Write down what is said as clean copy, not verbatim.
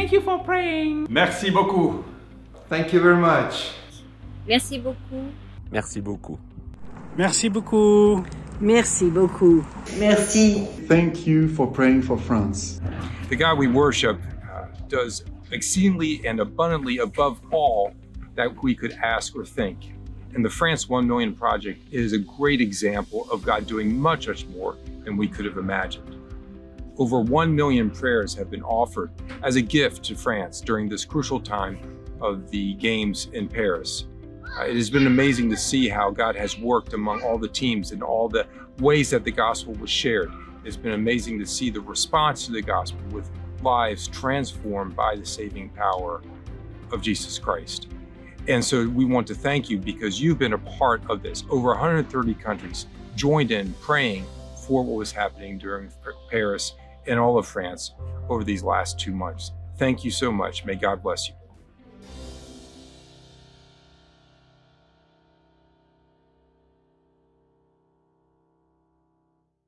Thank you for praying. Merci beaucoup. Thank you very much. Merci beaucoup. Merci beaucoup. Merci beaucoup. Merci beaucoup. Merci. Thank you for praying for France. The God we worship does exceedingly and abundantly above all that we could ask or think. And the France 1 Million Project is a great example of God doing much, much more than we could have imagined. Over 1 million prayers have been offered as a gift to France during this crucial time of the Games in Paris. It has been amazing to see how God has worked among all the teams and all the ways that the gospel was shared. It's been amazing to see the response to the gospel with lives transformed by the saving power of Jesus Christ. And so we want to thank you because you've been a part of this. Over 130 countries joined in praying for what was happening during Paris and all of France over these last 2 months. Thank you so much. May God bless you.